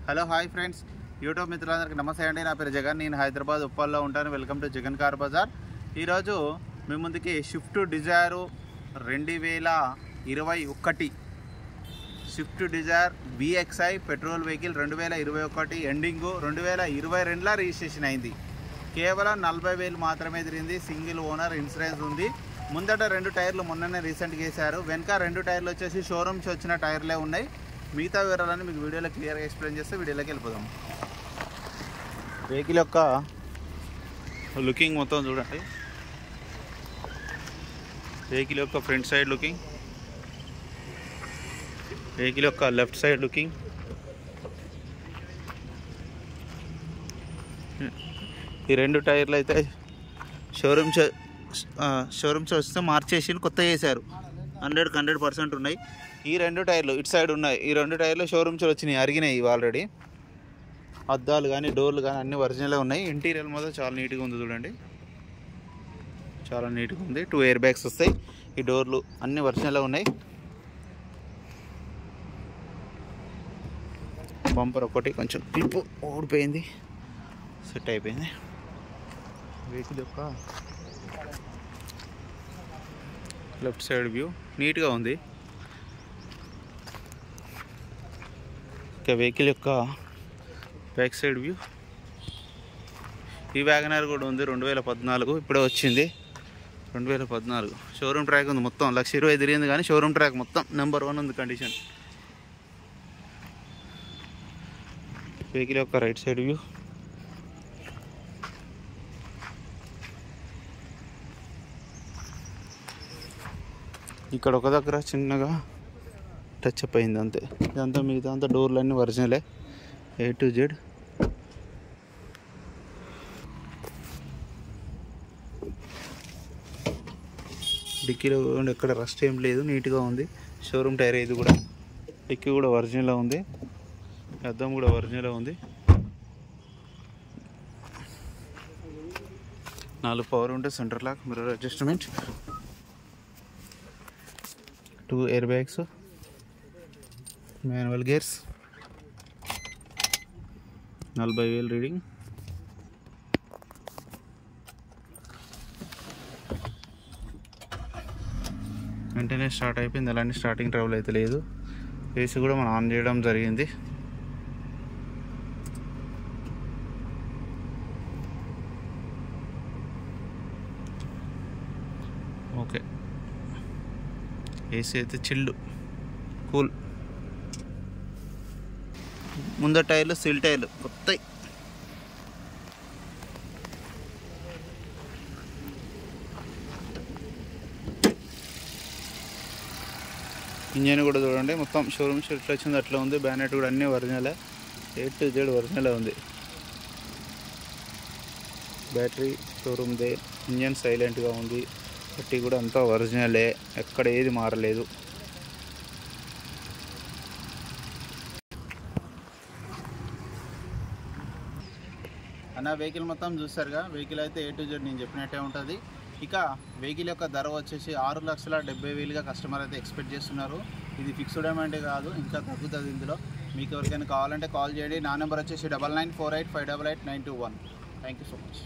Hello hi friends, YouTube మిత్రులందరికీ నమస్తే అండి. నా పేరు జగన్. నేను హైదరాబాద్ ఉప్పల్లో ఉంటాను. Welcome to Jagan car bazaar. ఈరోజు మీ ముందుకి Swift Dzire 2021 Swift Dzire VXI petrol vehicle 2021 ending 2022లో రిజిస్ట్రేషన్ అయింది. కేవలం 40,000 మాత్రమే తిరిగింది. సింగిల్ ఓనర్, ఇన్సూరెన్స్ ఉంది. ముందట 2 టైర్లు మొన్ననే రీసెంట్గా వేశారు. వెనక 2 టైర్లు వచ్చేసి షోరూమ్స్ వచ్చిన టైర్లే ఉన్నాయి. మిగతా వివరాలని మీకు వీడియోలో క్లియర్గా ఎక్స్ప్లెయిన్ చేస్తే వీడియోలోకి వెళ్ళిపోదాం. వెహికల్ యొక్క లుకింగ్ మొత్తం చూడండి. వెహికల్ యొక్క ఫ్రంట్ సైడ్ లుకింగ్, వెహికల్ యొక్క లెఫ్ట్ సైడ్ లుకింగ్, ఈ 2 టైర్లు అయితే షోరూమ్స్ వస్తే మార్చేసి కొత్త చేశారు. 100% ఉన్నాయి. ఈ 2 టైర్లు ఇటు సైడ్ ఉన్నాయి. ఈ 2 టైర్లు షోరూమ్స్ వచ్చినాయి, అరిగినాయి ఇవి ఆల్రెడీ. అద్దాలు కానీ డోర్లు కానీ అన్నీ ఒరిజినలే ఉన్నాయి. ఇంటీరియర్ మాత్రం చాలా నీట్గా ఉంది చూడండి, చాలా నీట్గా ఉంది. 2 ఎయిర్ బ్యాగ్స్ వస్తాయి. ఈ డోర్లు అన్నీ ఒరిజినలే ఉన్నాయి. బంపర్ ఒకటి కొంచెం క్లిప్ ఓడిపోయింది, సెట్ అయిపోయింది. వెహికల్ యొక్క లెఫ్ట్ సైడ్ వ్యూ నీట్గా ఉంది. ఇక వెహికల్ యొక్క బ్యాక్ సైడ్ వ్యూ. ఈ వ్యాగనర్ కూడా ఉంది. 2014 ఇప్పుడే వచ్చింది. 2014 షోరూమ్ ట్రాక్ ఉంది. మొత్తం 1,20,000 తిరిగింది కానీ షోరూమ్ ట్రాక్ మొత్తం నెంబర్ 1 ఉంది కండిషన్. వెహికల్ యొక్క రైట్ సైడ్ వ్యూ. ఇక్కడ ఒక దగ్గర చిన్నగా టచ్ అప్ అయింది అంతే. ఇదంతా మిగతా అంతా డోర్లు అన్నీ ఒరిజినలే A to Z. డిక్కీలో ఎక్కడ రస్ట్ ఏం లేదు, నీట్గా ఉంది. షోరూమ్ టైర్ ఇది కూడా. డిక్కీ కూడా ఒరిజినల్ ఉంది, అద్దం కూడా ఒరిజినల్ ఉంది. 4 పవర్ ఉంటే centre lock, mirror adjustment, 2 air bags, manual gears, 40,000 reading. వెంటనే స్టార్ట్ అయిపోయింది. అలాంటి స్టార్టింగ్ ట్రబుల్ అయితే లేదు. ఏసీ కూడా మనం ఆన్ చేయడం జరిగింది. ఓకే, ఏసీ అయితే చిల్డ్, కూల్. ముందర టైర్లు సీల్ టైర్లు కొత్తవి. ఇంజన్ కూడా చూడండి, మొత్తం షోరూమ్ షెట్ వచ్చింది అట్లా ఉంది. బ్యానెట్ కూడా అన్నీ ఒరిజినలే, A to Z ఒరిజినలే ఉంది. బ్యాటరీ షోరూమ్దే. ఇంజన్ సైలెంట్గా ఉంది. పట్టి కూడా అంతా ఒరిజినలే, ఎక్కడ ఏది మారలేదు. అన్న వెహికల్ మొత్తం చూస్తారుగా. వెహికల్ అయితే A to Z నేను చెప్పినట్టే ఉంటుంది. ఇక వెహికల్ యొక్క ధర వచ్చేసి 6,70,000గా కస్టమర్ అయితే ఎక్స్పెక్ట్ చేస్తున్నారు. ఇది ఫిక్స్డ్ అమౌంటే కాదు, ఇంకా తగ్గుతుంది ఇందులో. మీకు ఎవరికైనా కావాలంటే కాల్ చేయండి. నా నెంబర్ వచ్చేసి 9948588921. Thank you so much.